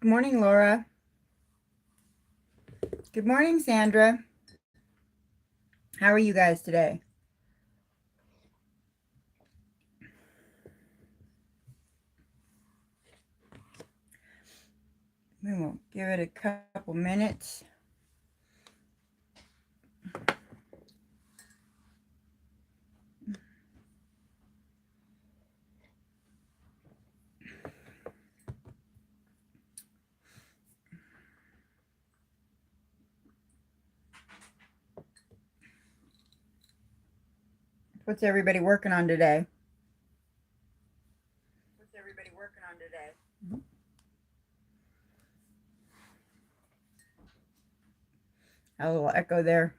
Good morning, Laura. Good morning, Sandra. How are you guys today? We will give it a couple minutes. What's everybody working on today? A little echo there.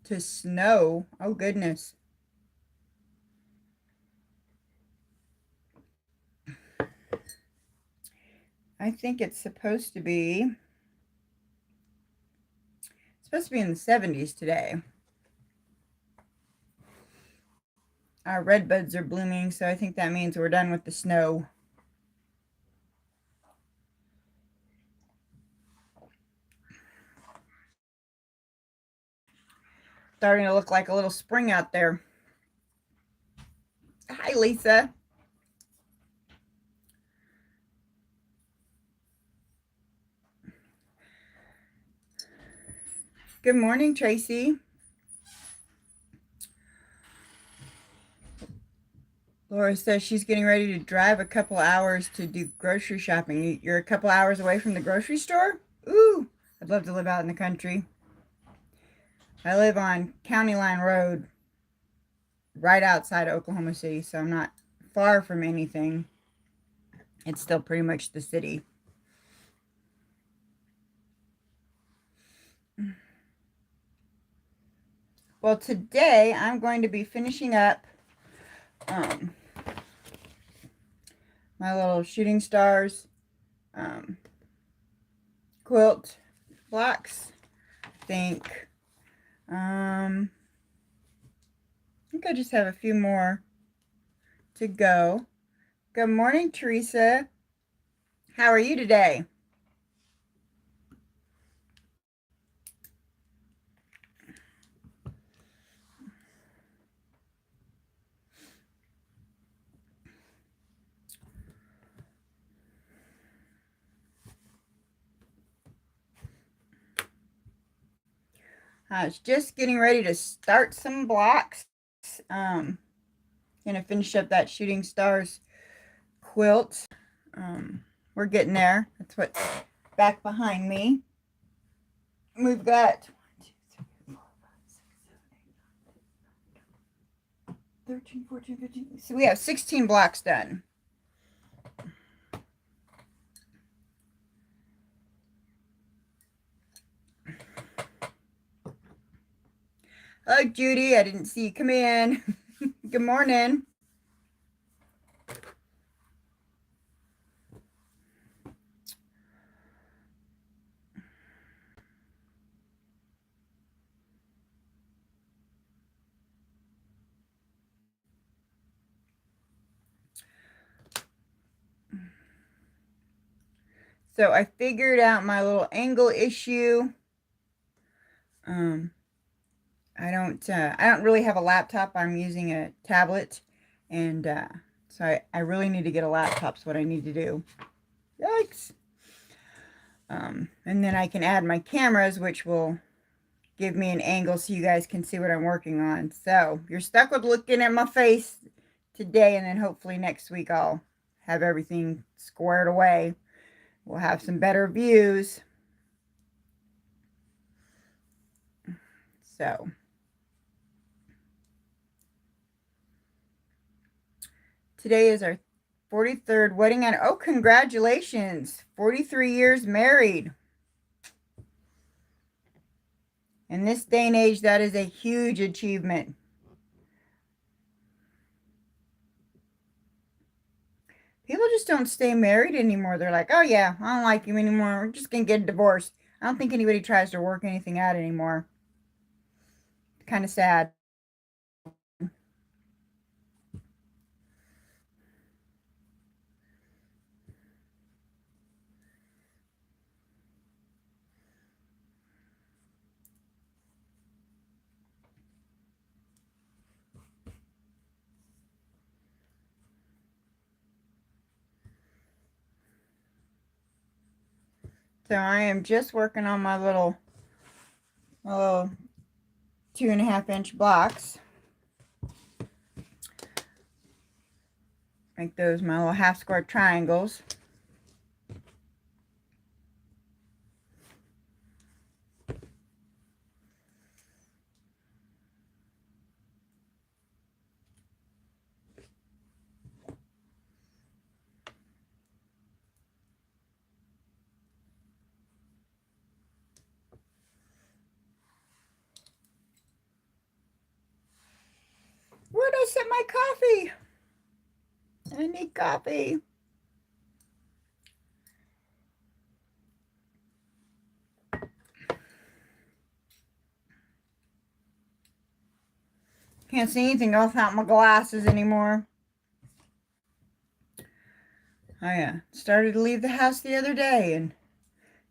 To snow. Oh, goodness. I think it's supposed to be in the 70s today. Our redbuds are blooming, so I think that means we're done with the snow. Starting to look like a little spring out there. Hi, Lisa. Good morning, Tracy. Laura says she's getting ready to drive a couple hours to do grocery shopping. You're a couple hours away from the grocery store? Ooh, I'd love to live out in the country. I live on County Line Road, right outside of Oklahoma City, so I'm not far from anything. It's still pretty much the city. Well, today I'm going to be finishing up my little shooting stars quilt blocks. I think I just have a few more to go. Good morning, Teresa. How are you today? I was just getting ready to start some blocks. Gonna finish up that shooting stars quilt. We're getting there. That's what's back behind me. We've got 13, 14, 15. So we have 16 blocks done. Hello, Judy. I didn't see you come in. Good morning. So I figured out my little angle issue. I don't really have a laptop. I'm using a tablet, and so I really need to get a laptop. Is what I need to do. Yikes! And then I can add my cameras, which will give me an angle so you guys can see what I'm working on. So you're stuck with looking at my face today, and then hopefully next week I'll have everything squared away. We'll have some better views. So today is our 43rd wedding, and oh, congratulations! 43 years married. In this day and age, that is a huge achievement. People just don't stay married anymore. They're like, oh yeah, I don't like you anymore. We're just gonna get a divorce. I don't think anybody tries to work anything out anymore. Kind of sad. So I am just working on my little 2.5-inch blocks. Make those my little half square triangles. Where did I set my coffee? I need coffee. Can't see anything without my glasses anymore. I started to leave the house the other day and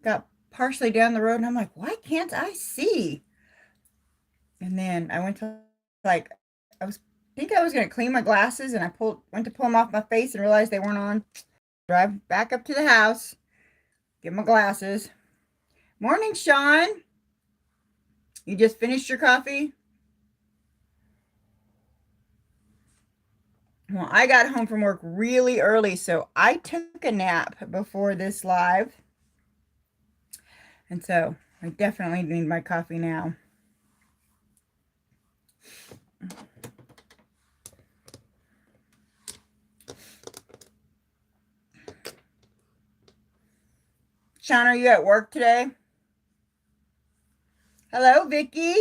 got partially down the road, and I'm like, why can't I see? And then I went to, like, I think I was going to clean my glasses, and I went to pull them off my face and realized they weren't on. Drive back up to the house, get my glasses. Morning, Sean. You just finished your coffee? Well, I got home from work really early, so I took a nap before this live. And so I definitely need my coffee now. Sean, are you at work today? Hello, Vicky.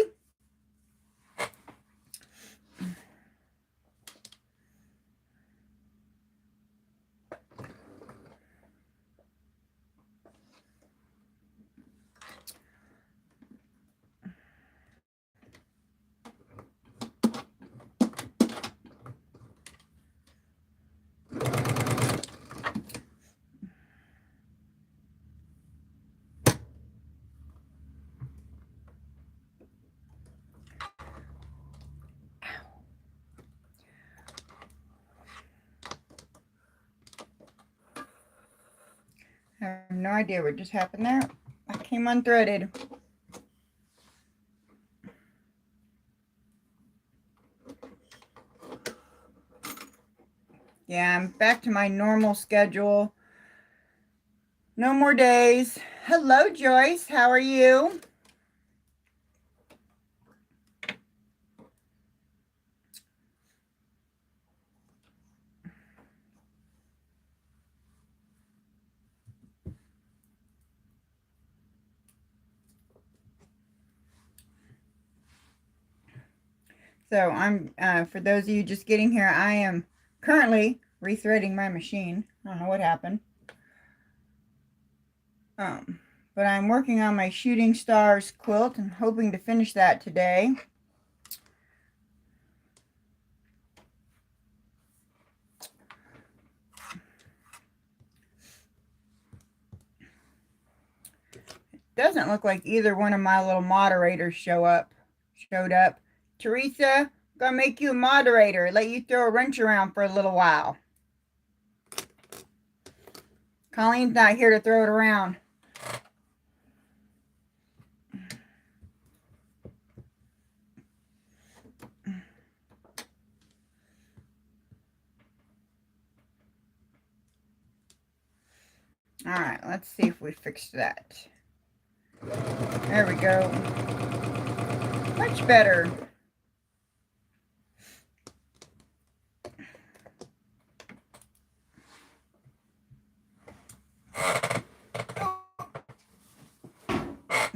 I have no idea what just happened there. I came unthreaded. Yeah, I'm back to my normal schedule. No more days. Hello, Joyce. How are you? So I'm, for those of you just getting here, I am currently rethreading my machine. I don't know what happened. But I'm working on my Shooting Stars quilt and hoping to finish that today. Doesn't look like either one of my little moderators showed up. Teresa, gonna make you a moderator. Let you throw a wrench around for a little while. Colleen's not here to throw it around. All right, let's see if we fixed that. There we go. Much better.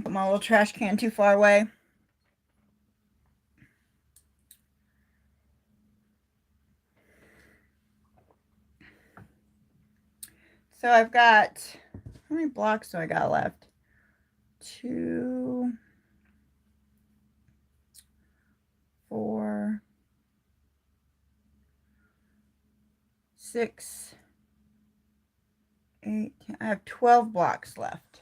Put my little trash can too far away. So I've got, how many blocks do I got left? 2, 4, 6, 8, 10. I have 12 blocks left.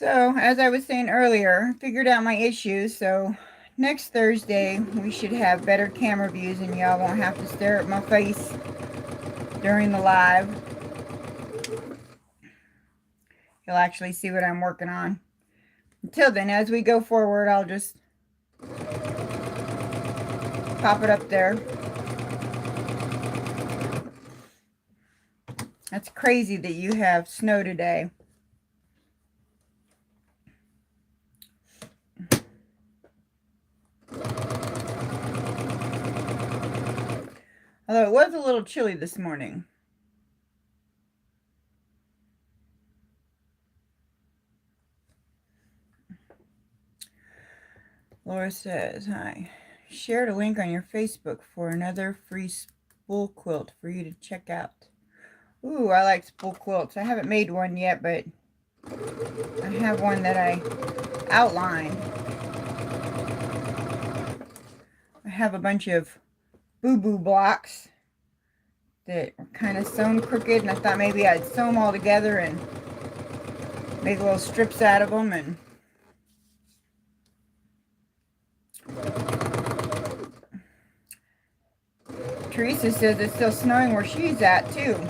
So, as I was saying earlier, figured out my issues, so next Thursday we should have better camera views and y'all won't have to stare at my face during the live. You'll actually see what I'm working on. Until then, as we go forward, I'll just pop it up there. That's crazy that you have snow today. Although it was a little chilly this morning. Laura says, hi. Shared a link on your Facebook for another free spool quilt for you to check out. Ooh, I like spool quilts. I haven't made one yet, but I have one that I outlined. I have a bunch of boo-boo blocks that are kind of sewn crooked, and I thought maybe I'd sew them all together and make little strips out of them. And Teresa says it's still snowing where she's at too.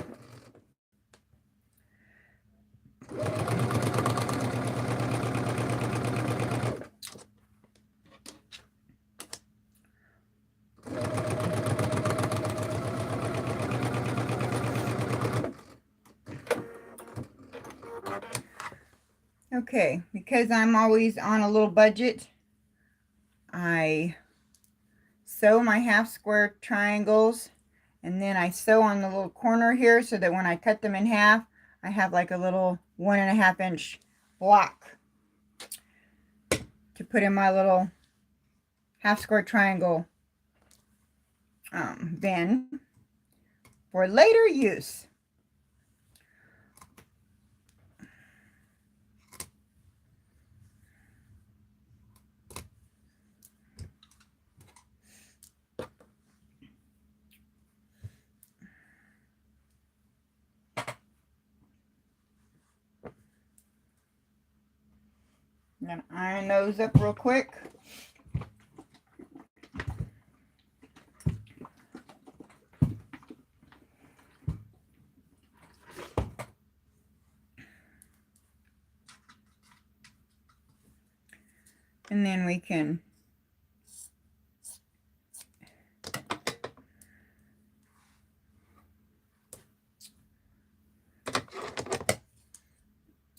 Okay, because I'm always on a little budget, I sew my half square triangles, and then I sew on the little corner here so that when I cut them in half, I have like a little 1.5 inch block to put in my little half square triangle bin for later use. I'm going to iron those up real quick. And then we can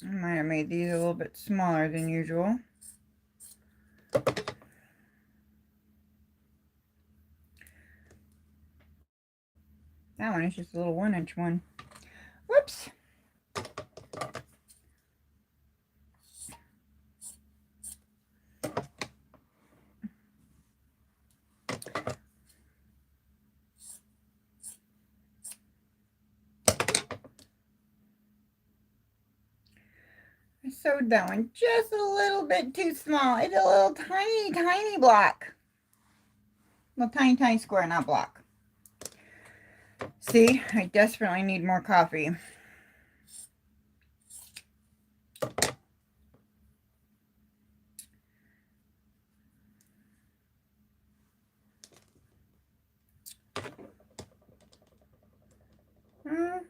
I might have made these a little bit smaller than usual. That one is just a little 1-inch one. Whoops. I sewed that one just a little bit too small. It's a little tiny, tiny block. Little tiny, tiny square, not block. See, I desperately need more coffee.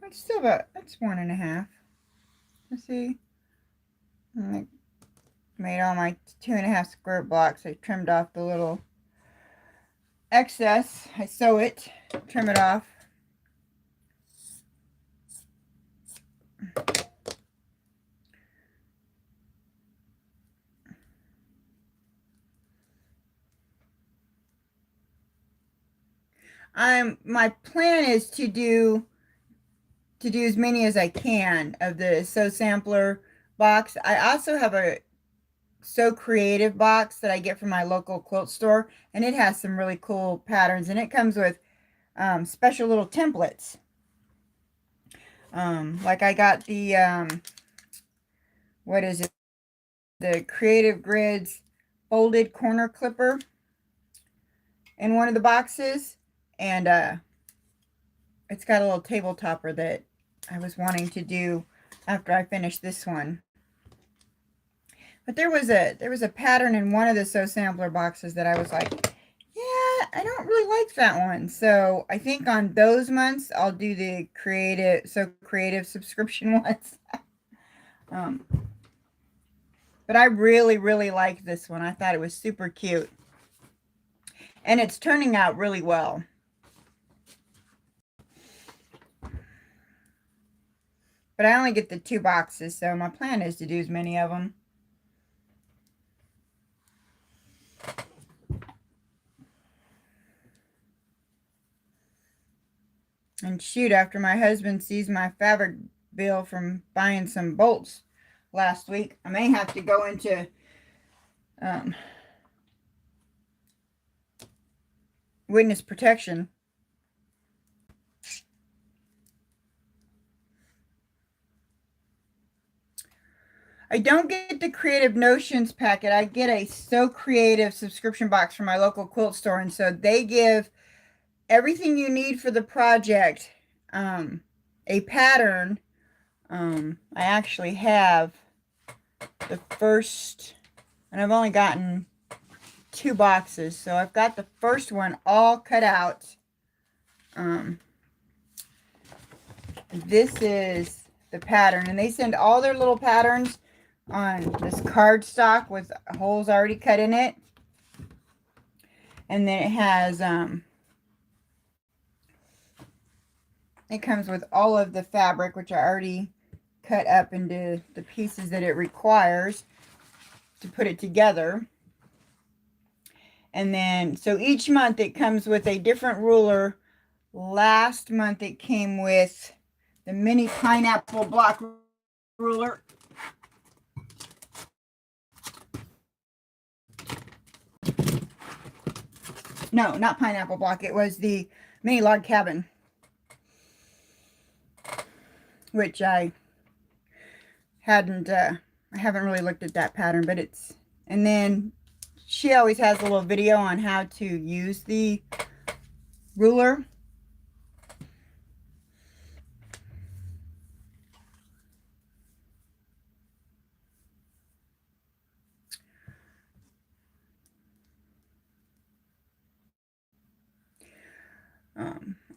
It's still about, that's 1.5. Let's see. I made all my 2.5 square blocks. I trimmed off the little excess. I sew it, trim it off. My plan is to do as many as I can of the Sew Sampler box. I also have a Sew Creative box that I get from my local quilt store, and it has some really cool patterns, and it comes with special little templates. Like I got the what is it? The Creative Grids folded corner clipper in one of the boxes, and it's got a little table topper that I was wanting to do after I finish this one. But there was a pattern in one of the Sew Sampler boxes that I was like, yeah, I don't really like that one. So I think on those months I'll do the creative subscription ones. um, but I really, really like this one. I thought it was super cute. And it's turning out really well. But I only get the 2 boxes, so my plan is to do as many of them. And shoot, after my husband sees my fabric bill from buying some bolts last week, I may have to go into witness protection. I don't get the Creative Notions packet. I get a So Creative subscription box from my local quilt store. And so they give everything you need for the project, a pattern. I actually have the first, and I've only gotten 2 boxes. So I've got the first one all cut out. This is the pattern. And they send all their little patterns on this cardstock with holes already cut in it. And then it has it comes with all of the fabric, which I already cut up into the pieces that it requires to put it together. And then so each month it comes with a different ruler. Last month it came with the mini pineapple block ruler. No, not pineapple block. It was the mini log cabin, which I haven't really looked at that pattern, but it's, and then she always has a little video on how to use the ruler.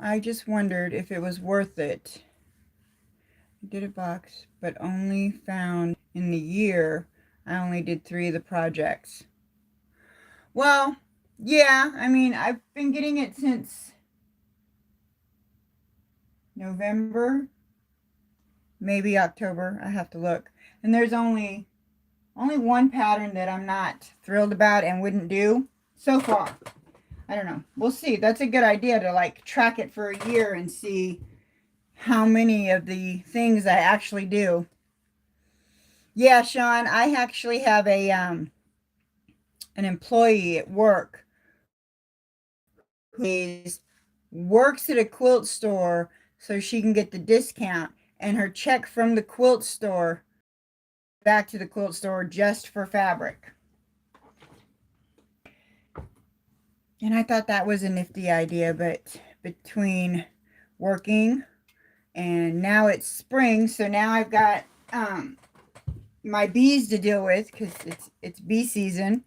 I just wondered if it was worth it. I did a box, but only found in the year I only did 3 of the projects. Well, yeah, I mean, I've been getting it since November, maybe October. I have to look. And there's only one pattern that I'm not thrilled about and wouldn't do so far. I don't know. We'll see. That's a good idea to like track it for a year and see how many of the things I actually do. Yeah, Sean, I actually have a an employee at work who works at a quilt store so she can get the discount, and her check from the quilt store back to the quilt store just for fabric. And I thought that was a nifty idea, but between working and now it's spring, so now I've got my bees to deal with because it's bee season.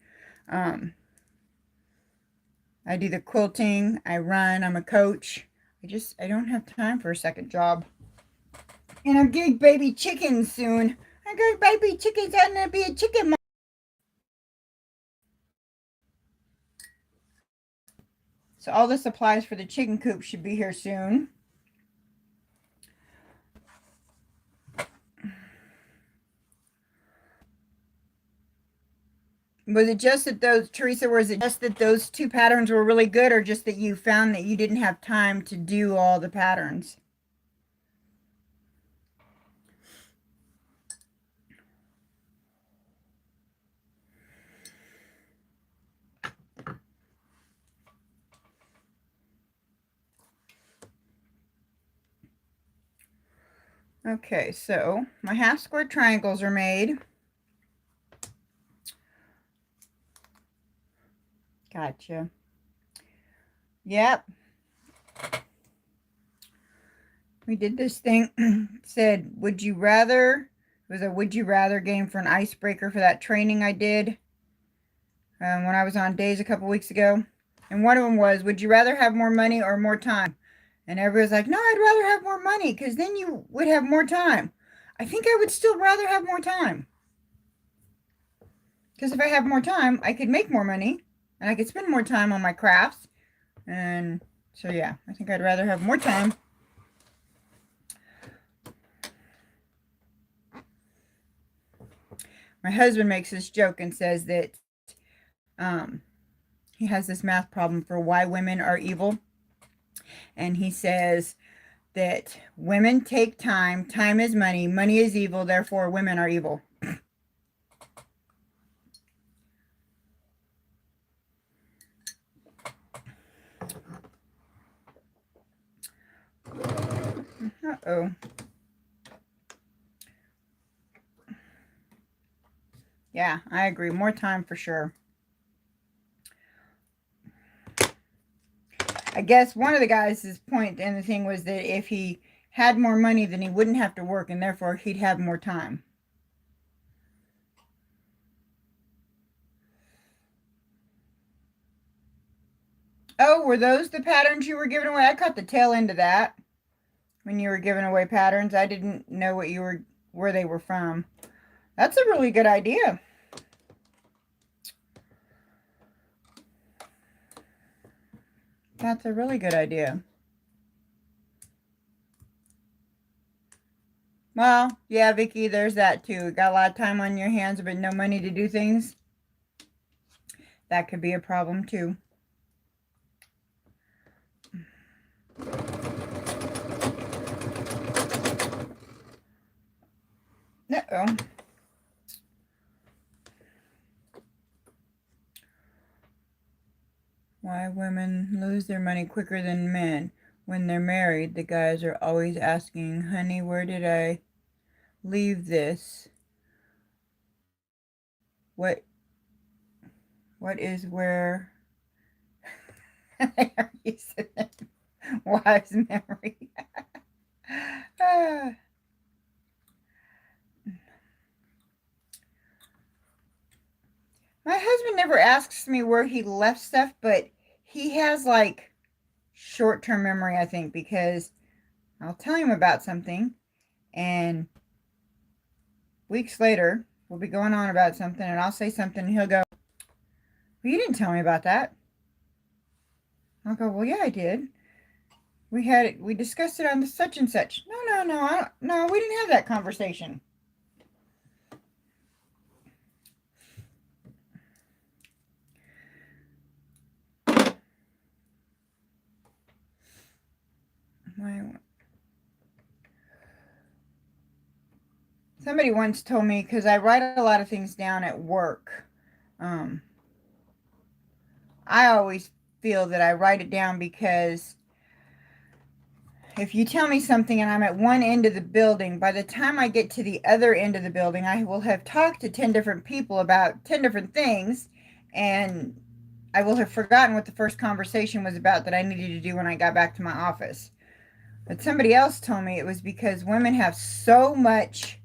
I do the quilting, I run, I'm a coach. I don't have time for a second job. And I'm getting baby chickens soon. I got baby chickens. I'm gonna be a chicken mom. So all the supplies for the chicken coop should be here soon. Was it just that those, Teresa, was it just that those 2 patterns were really good, or just that you found that you didn't have time to do all the patterns? Okay, so my half square triangles are made. Gotcha. Yep. We did this thing. Said, would you rather, It was a would you rather game for an icebreaker for that training I did when I was on days a couple weeks ago. And one of them was, would you rather have more money or more time? And everybody's like, no, I'd rather have more money because then you would have more time. I think I would still rather have more time. Because if I have more time, I could make more money and I could spend more time on my crafts. And so, yeah, I think I'd rather have more time. My husband makes this joke and says that he has this math problem for why women are evil. And he says that women take time, time is money, money is evil, therefore women are evil. Uh-oh. Yeah, I agree. More time for sure. I guess one of the guys' point and the thing was that if he had more money, then he wouldn't have to work, and therefore he'd have more time. Oh, were those the patterns you were giving away? I caught the tail end of that when you were giving away patterns. I didn't know where they were from. That's a really good idea. That's a really good idea. Well, yeah, Vicky, there's that too. Got a lot of time on your hands, but no money to do things. That could be a problem too. Uh-oh. Why women lose their money quicker than men. When they're married, the guys are always asking, honey, where did I leave this? What is where wives memory? My husband never asks me where he left stuff, but he has like short-term memory, I think, because I'll tell him about something and weeks later we'll be going on about something and I'll say something and he'll go, well, you didn't tell me about that. I'll go, well, yeah, I did. We discussed it on the such and such. No, we didn't have that conversation. Somebody once told me, because I write a lot of things down at work, I always feel that I write it down because if you tell me something and I'm at one end of the building, by the time I get to the other end of the building, I will have talked to 10 different people about 10 different things, and I will have forgotten what the first conversation was about that I needed to do when I got back to my office. But somebody else told me it was because women have so much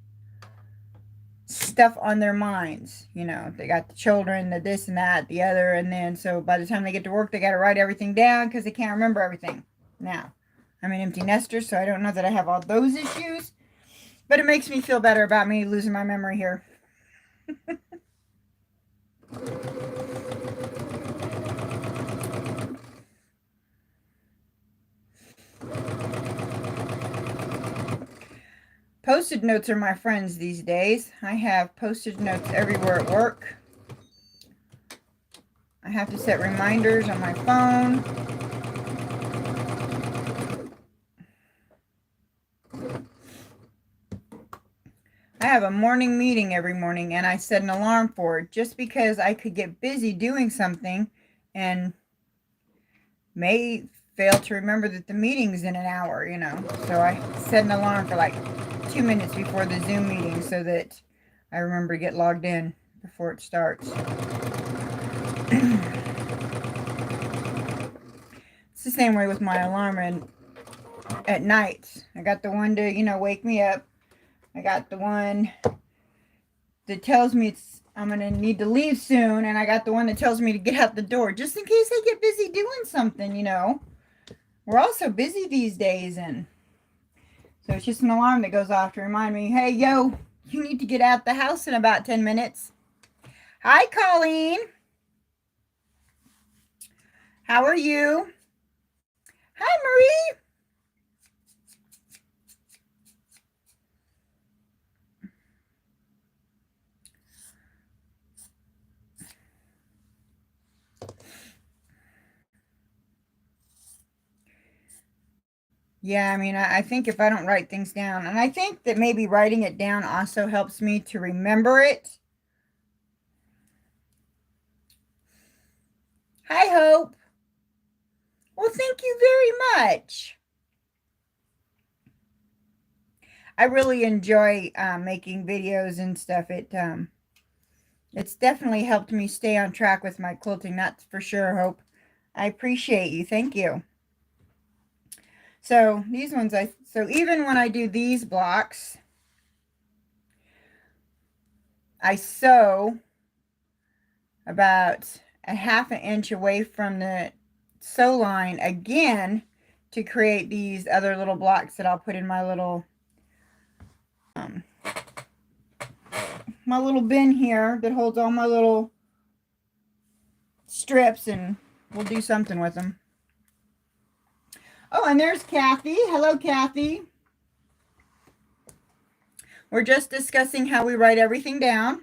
stuff on their minds. You know, they got the children, the this and that, the other, and then so by the time they get to work, they got to write everything down because they can't remember everything. Now, I'm an empty nester, so I don't know that I have all those issues, but it makes me feel better about me losing my memory here. Post-it notes are my friends these days. I have post-it notes everywhere at work. I have to set reminders on my phone. I have a morning meeting every morning and I set an alarm for it just because I could get busy doing something and may fail to remember that the meeting's in an hour, you know. So I set an alarm for like 2 minutes before the Zoom meeting so that I remember to get logged in before it starts. It's the same way with my alarm at night. I got the one to, you know, wake me up. I got the one that tells me I'm going to need to leave soon, and I got the one that tells me to get out the door, just in case I get busy doing something, you know. We're all so busy these days, and so it's just an alarm that goes off to remind me, hey, yo, you need to get out the house in about 10 minutes. Hi, Colleen. How are you? Hi, Marie. Yeah, I mean, I think if I don't write things down, and I think that maybe writing it down also helps me to remember it. Hi, Hope. Well, thank you very much. I really enjoy making videos and stuff. It's definitely helped me stay on track with my quilting, that's for sure, Hope. I appreciate you. Thank you. So these ones, so even when I do these blocks, I sew about a half an inch away from the sew line again to create these other little blocks that I'll put in my little bin here that holds all my little strips, and we'll do something with them. Oh, and there's Kathy. Hello, Kathy. We're just discussing how we write everything down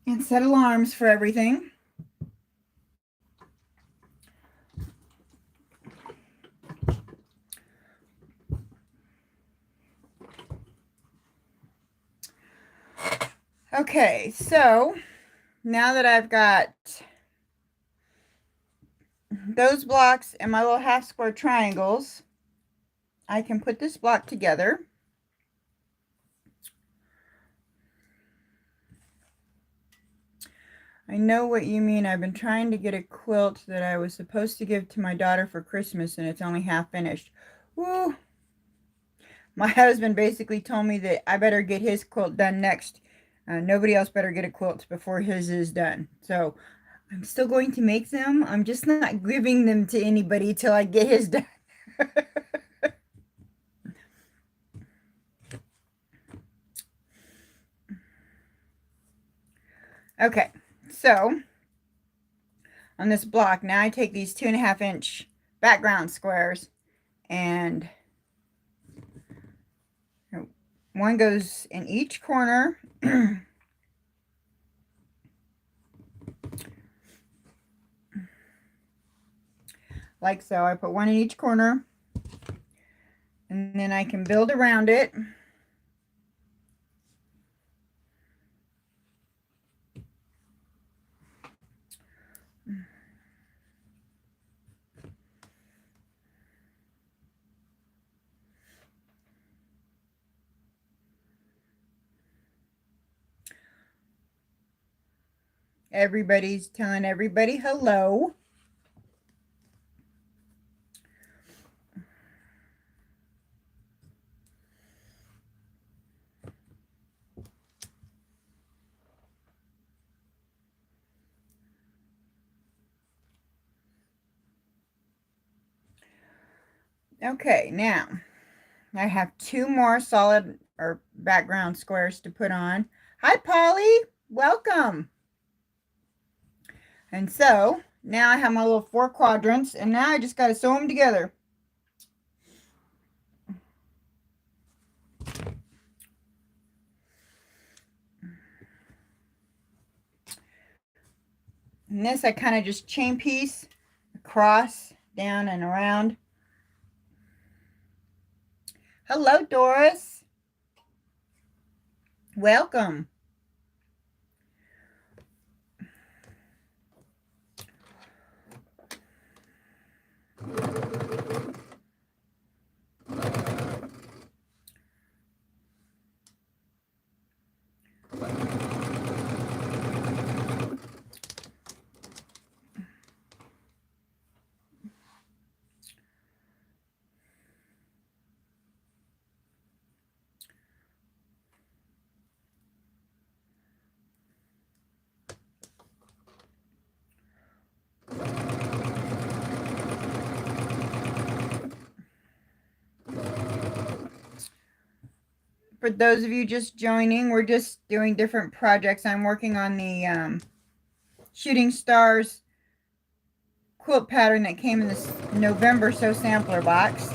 and set alarms for everything. Okay, so now that I've got those blocks and my little half square triangles, I can put this block together. I know what you mean. I've been trying to get a quilt that I was supposed to give to my daughter for Christmas, and it's only half finished. Woo! My husband basically told me that I better get his quilt done next. Nobody else better get a quilt before his is done. So I'm still going to make them. I'm just not giving them to anybody till I get his done. Okay, so on this block, now I take these 2.5 inch background squares, and one goes in each corner. Like so. I put one in each corner, and then I can build around it. Everybody's telling everybody hello. Okay, now I have 2 more solid or background squares to put on. Hi, Polly. Welcome. And so now I have my little 4 quadrants, and now I just got to sew them together. And this I kind of just chain piece across, down, and around. Hello, Doris. Welcome. For those of you just joining, we're just doing different projects. I'm working on the Shooting Stars quilt pattern that came in this November Sew Sampler box.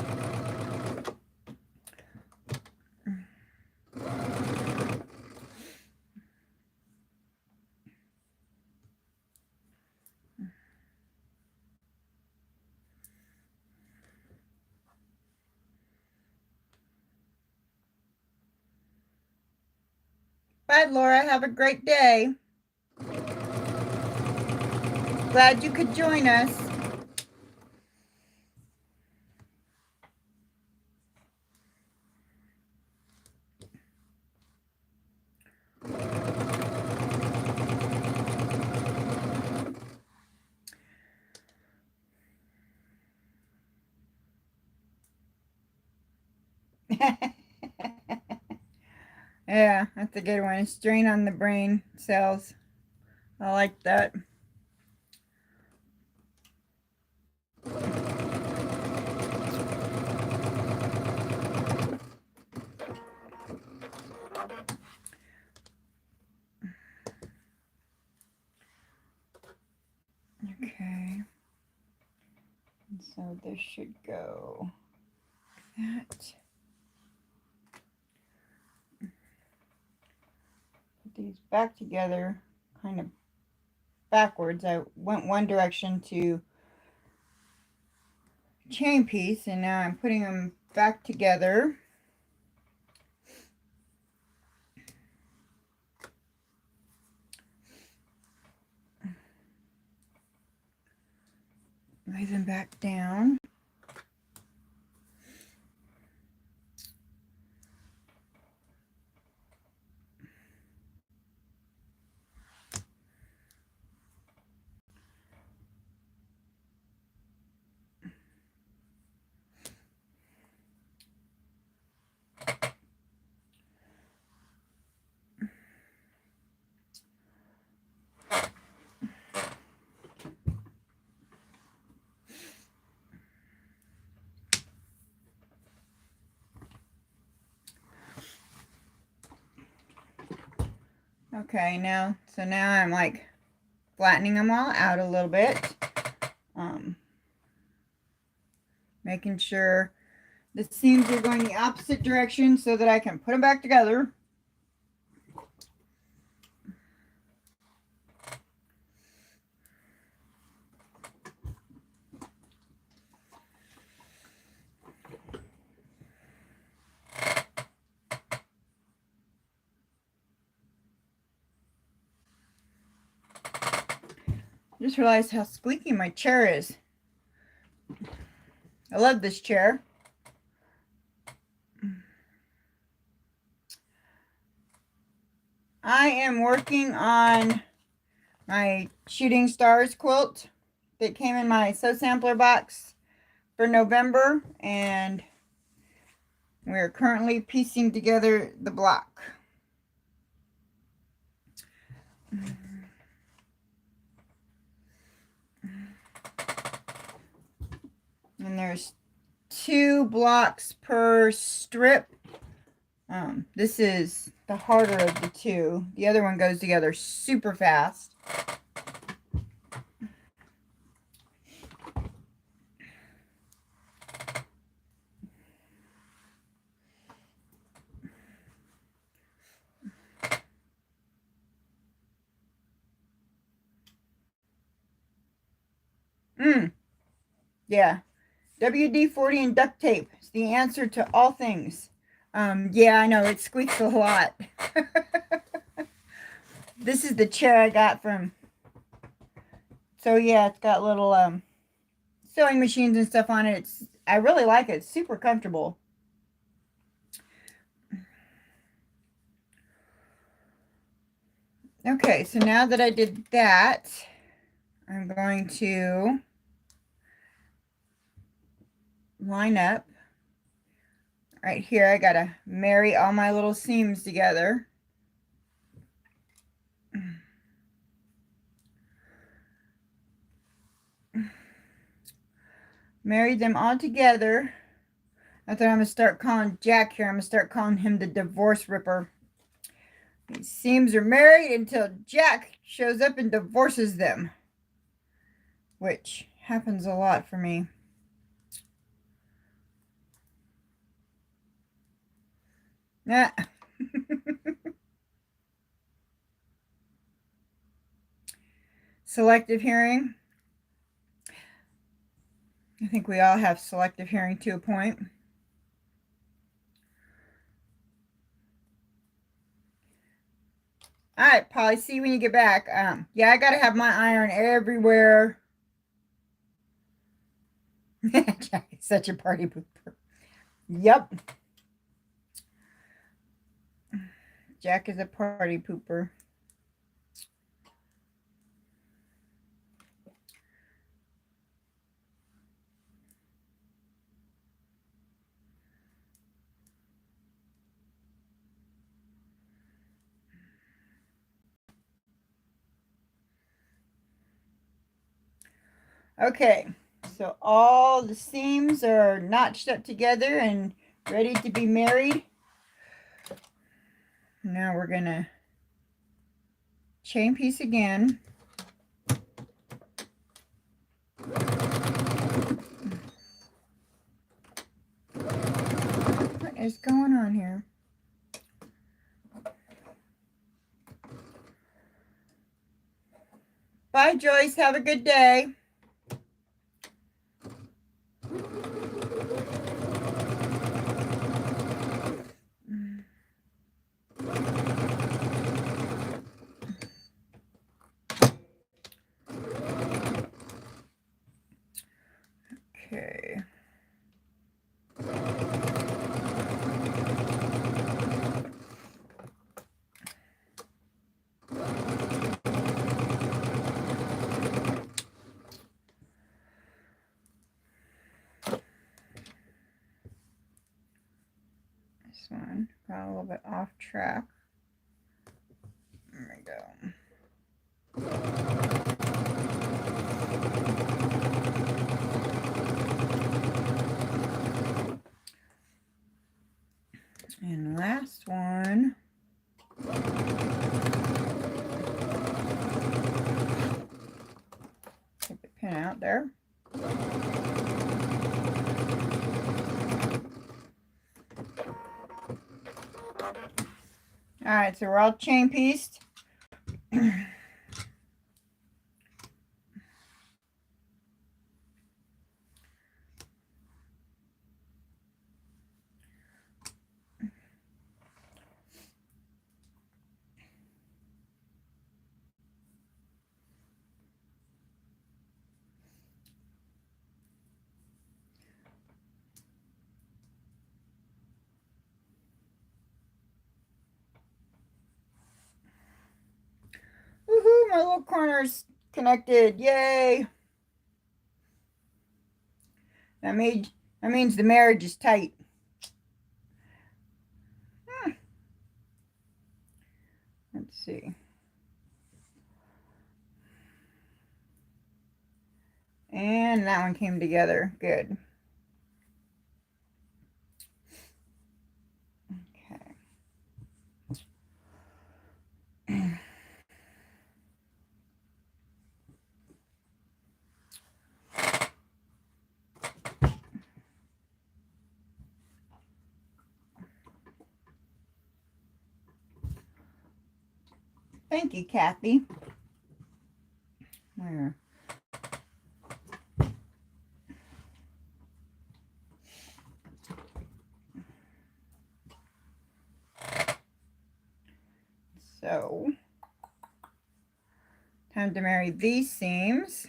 Bye, Laura. Have a great day. Glad you could join us. Yeah, that's a good one. Strain on the brain cells. I like that. Okay. And so this should go like that. Put these back together kind of backwards. I went one direction to chain piece, and now I'm putting them back together. Lay them back down. Okay, so now I'm like flattening them all out a little bit. Making sure the seams are going the opposite direction so that I can put them back together. Just realized how squeaky my chair is. I love this chair. I am working on my Shooting Stars quilt that came in my Sew Sampler box for November, and we're currently piecing together the block. And there's 2 blocks per strip. This is the harder of the 2. The other one goes together super fast. Yeah. WD-40 and duct tape is the answer to all things. Yeah, I know, it squeaks a lot. This is the chair I got from... So yeah, it's got little sewing machines and stuff on it. I really like it. It's super comfortable. Okay, so now that I did that, I'm going to line up. Right here, I gotta marry all my little seams together. Marry them all together. That's what I'm going to start calling Jack here. I'm going to start calling him the divorce ripper. These seams are married until Jack shows up and divorces them. Which happens a lot for me. Ah. Selective hearing. I think we all have selective hearing to a point. All right, Polly, see you when you get back. Yeah, I got to have my iron everywhere. Jack is such a party pooper. Yep. Jack is a party pooper. Okay, so all the seams are notched up together and ready to be married. Now we're going to chain piece again. What is going on here? Bye, Joyce. Have a good day. Okay. This one got a little bit off track. There we go. And last one. Take the pin out there. All right, so we're all chain pieced. Woohoo, my little corner's connected. Yay. That means the marriage is tight. Let's see. And that one came together. Good. Okay. Thank you, Kathy. Where? So, time to marry these seams.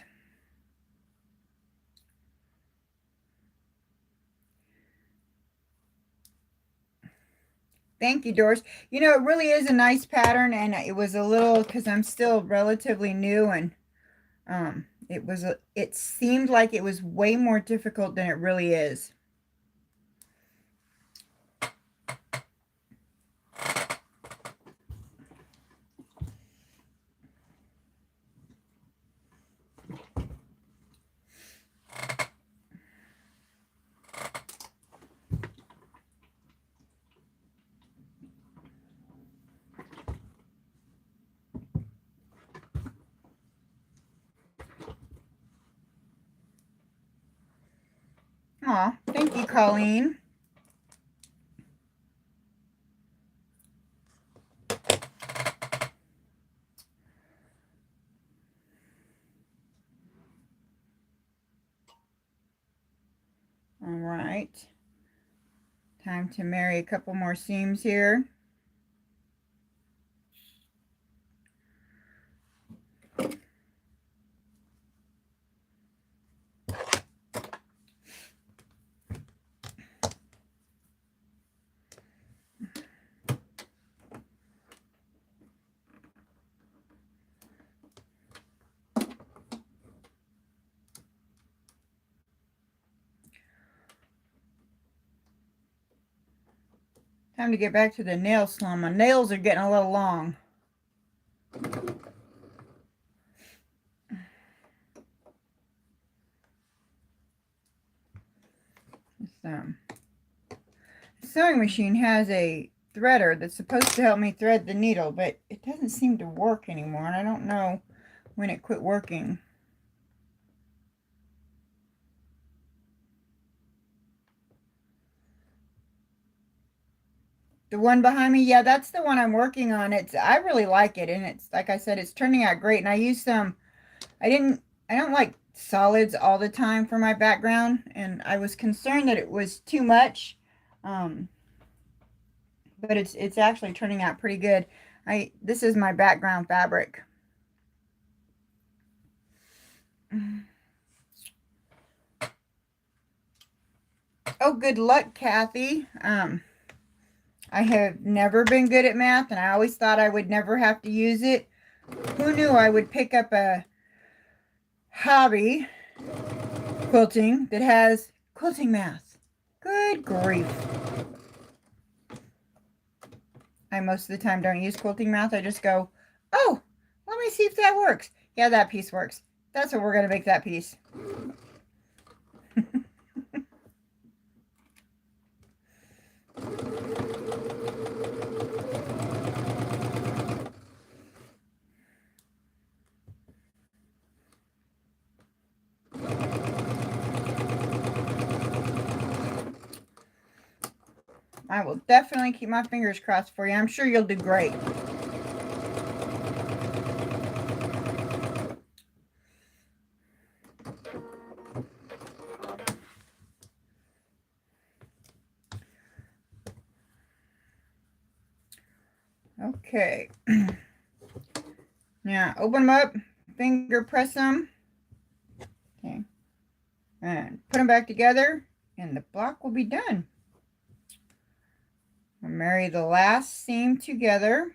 Thank you, Doris. You know, it really is a nice pattern, and it was a little, because I'm still relatively new, and it seemed like it was way more difficult than it really is. Aw, thank you, Colleen. All right. Time to marry a couple more seams here. Time to get back to the nail salon. My nails are getting a little long. The sewing machine has a threader that's supposed to help me thread the needle, but it doesn't seem to work anymore, and I don't know when it quit working. The one behind me, yeah, that's the one I'm working on. I really like it, and it's like I said, it's turning out great. And I use some, I don't like solids all the time for my background, and I was concerned that it was too much, but it's actually turning out pretty good. This is my background fabric. Oh, good luck, Kathy. I have never been good at math, and I always thought I would never have to use it. Who knew I would pick up a hobby, quilting, that has quilting math? Good grief. I most of the time don't use quilting math. I just go, oh, let me see if that works. Yeah, that piece works. That's what we're going to make that piece. I will definitely keep my fingers crossed for you. I'm sure you'll do great. Okay. Now, open them up, finger press them. Okay. And put them back together, and the block will be done. I'll marry the last seam together.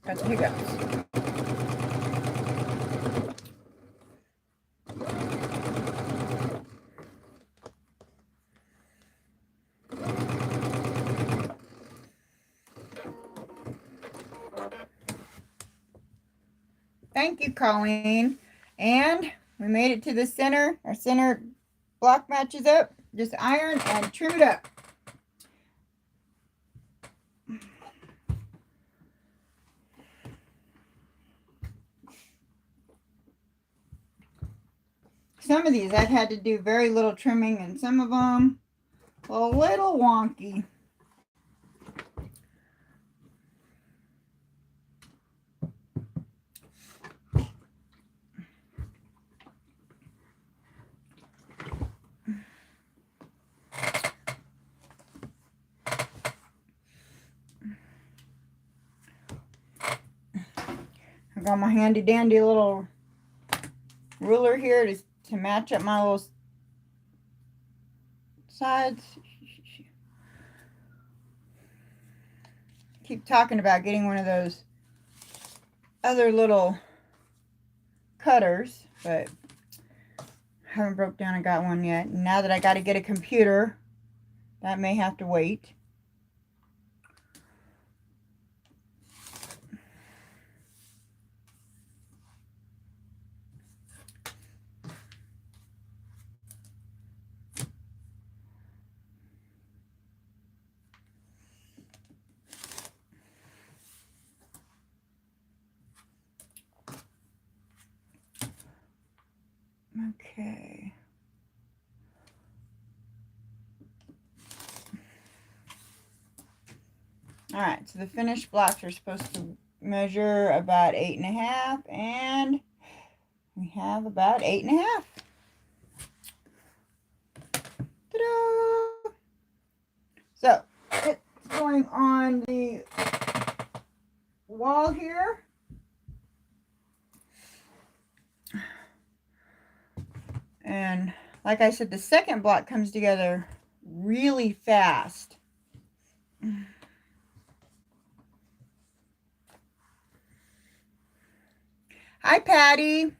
Got the hiccups. Thank you, Colleen. And we made it to the center. Our center block matches up. Just iron and trim it up. Some of these I've had to do very little trimming, and some of them a little wonky. I got my handy dandy little ruler here to match up my little sides. Keep talking about getting one of those other little cutters, but haven't broke down and got one yet. Now that I got to get a computer, that may have to wait. Okay. Alright, so the finished blocks are supposed to measure about 8.5, and we have about 8.5. Ta-da! So, it's going on the wall here. And like I said, the second block comes together really fast. Hi, Patty.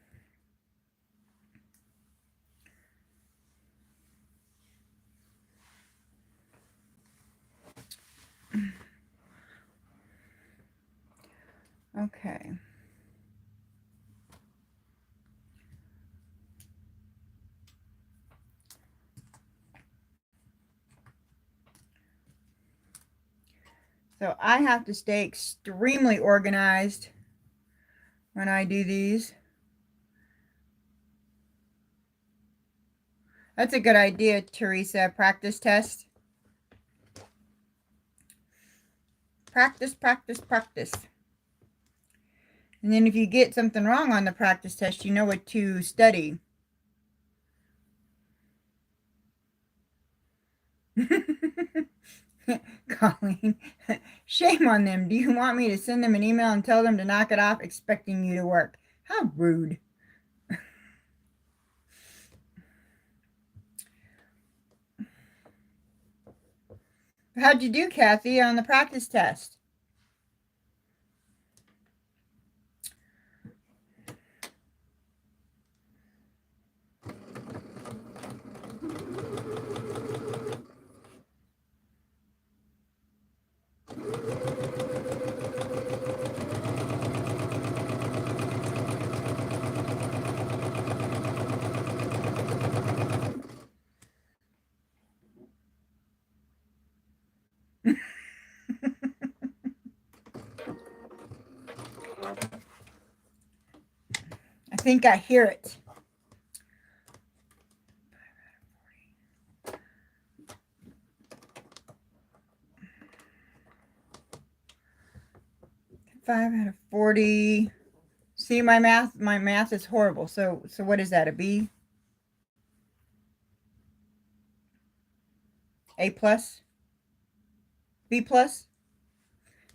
Okay. So I have to stay extremely organized when I do these. That's a good idea, Teresa. Practice test. Practice, practice, practice. And then if you get something wrong on the practice test, you know what to study. Colleen, shame on them. Do you want me to send them an email and tell them to knock it off, expecting you to work? How rude. How'd you do, Kathy, on the practice test? I think I hear it. Five out of 40. See, my math is horrible. So what is that, a B? A plus? B plus?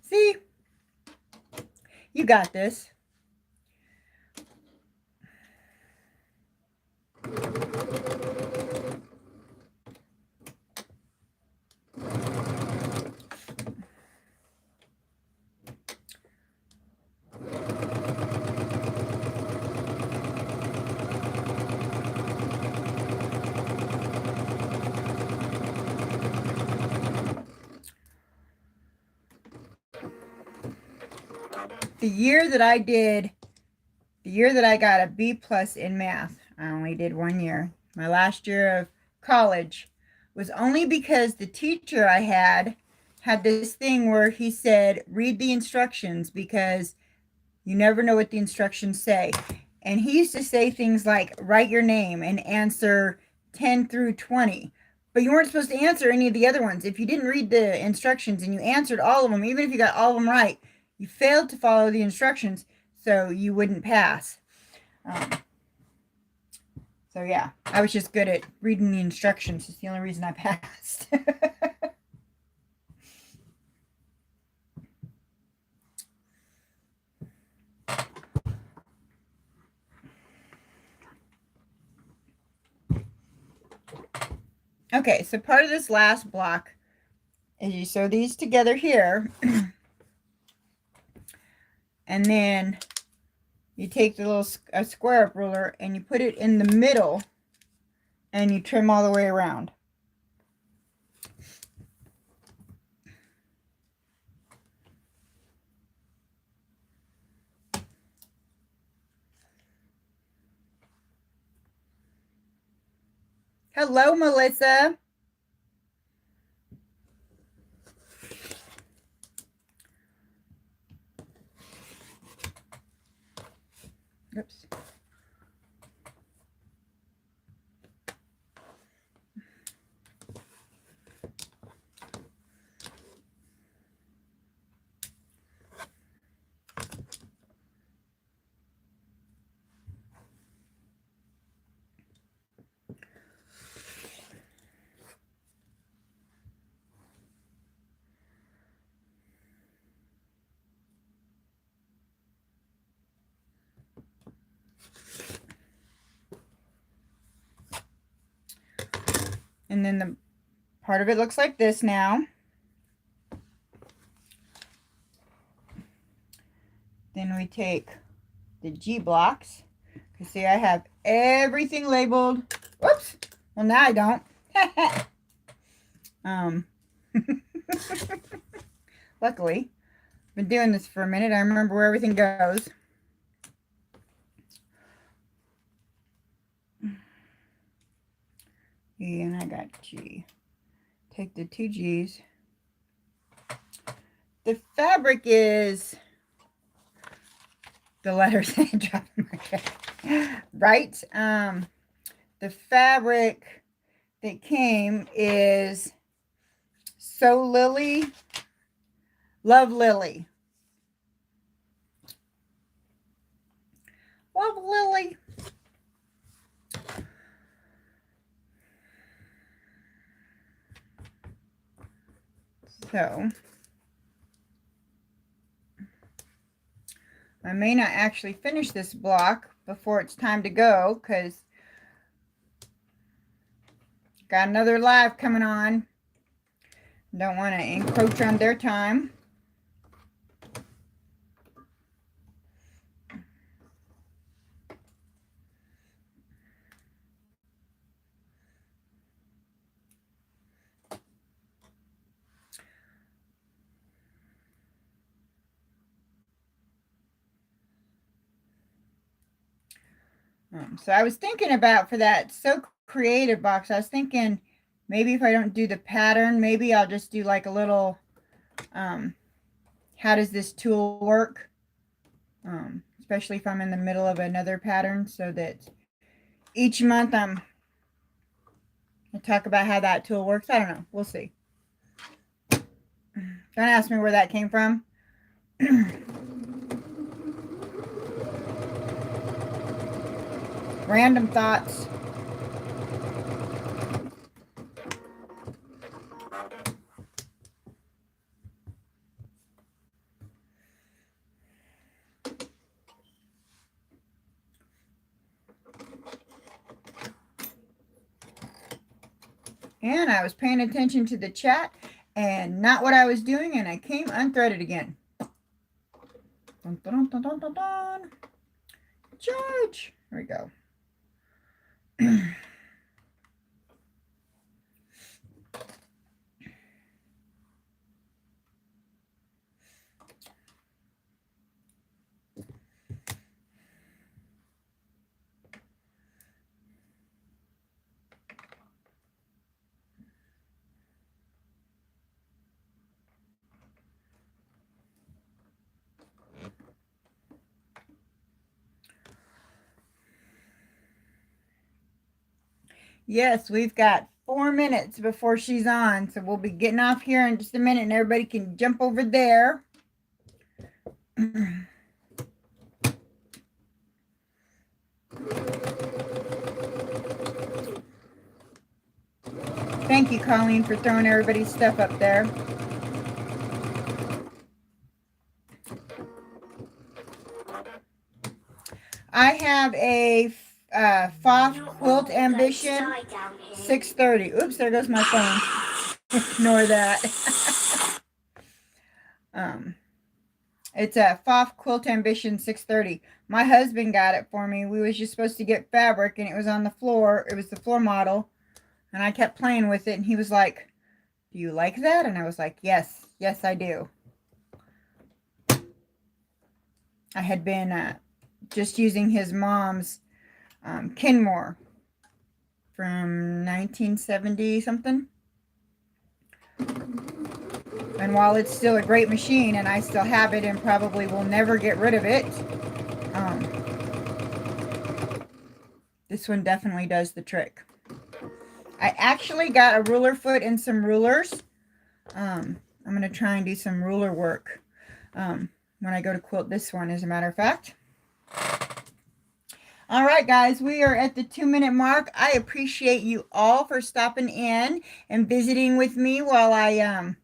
See? You got this. The year that I got a B plus in math, I only did 1 year. My last year of college was only because the teacher I had this thing where he said, read the instructions because you never know what the instructions say. And he used to say things like, write your name and answer 10 through 20. But you weren't supposed to answer any of the other ones. If you didn't read the instructions and you answered all of them, even if you got all of them right, you failed to follow the instructions, so you wouldn't pass. So yeah, I was just good at reading the instructions. It's the only reason I passed. Okay, so part of this last block is you sew these together here. And then you take the little square up ruler and you put it in the middle and you trim all the way around. Hello, Melissa. Oops. And then the part of it looks like this now. Then we take the G blocks. You see, I have everything labeled. Whoops. Well, now I don't. Luckily, I've been doing this for a minute. I remember where everything goes. E, and I got G. Take the two G's. The fabric is the letters I dropped in my bag. Right? The fabric that came is So Lily, Love Lily. Love Lily. So I may not actually finish this block before it's time to go because got another live coming on. Don't want to encroach on their time. So I was thinking about for that So Creative box, I was thinking maybe if I don't do the pattern, maybe I'll just do like a little, how does this tool work? Especially if I'm in the middle of another pattern, so that each month I talk about how that tool works. I don't know. We'll see. Don't ask me where that came from. Random thoughts. And I was paying attention to the chat and not what I was doing, and I came unthreaded again. Dun, dun, dun, dun, dun, dun. George. Here we go. Yes, we've got 4 minutes before she's on, so we'll be getting off here in just a minute, and everybody can jump over there. Thank you, Colleen, for throwing everybody's stuff up there. I have a Foff Quilt Ambition 630. Oops, there goes my phone. Ignore that. um, it's a Foff Quilt Ambition 630. My husband got it for me. We was just supposed to get fabric, and it was on the floor. It was the floor model, and I kept playing with it, and he was like, "Do you like that?" And I was like, "Yes, yes, I do." I had been just using his mom's Kenmore from 1970 something. And while it's still a great machine and I still have it and probably will never get rid of it, this one definitely does the trick. I actually got a ruler foot and some rulers. I'm going to try and do some ruler work when I go to quilt this one, as a matter of fact. All right, guys, we are at the 2-minute mark. I appreciate you all for stopping in and visiting with me while I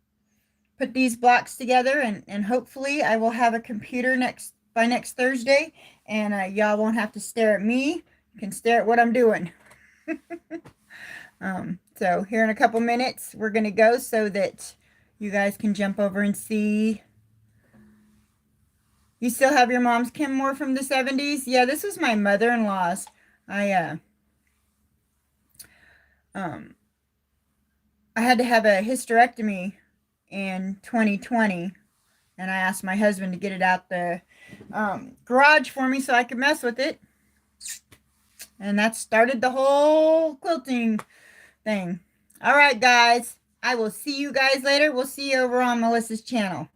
put these blocks together, and hopefully I will have a computer by next Thursday, and y'all won't have to stare at me. You can stare at what I'm doing. So here in a couple minutes, we're going to go so that you guys can jump over and see. You still have your mom's Kenmore from the 70s? Yeah, this was my mother-in-law's. I had to have a hysterectomy in 2020, and I asked my husband to get it out the garage for me so I could mess with it. And that started the whole quilting thing. All right, guys. I will see you guys later. We'll see you over on Melissa's channel.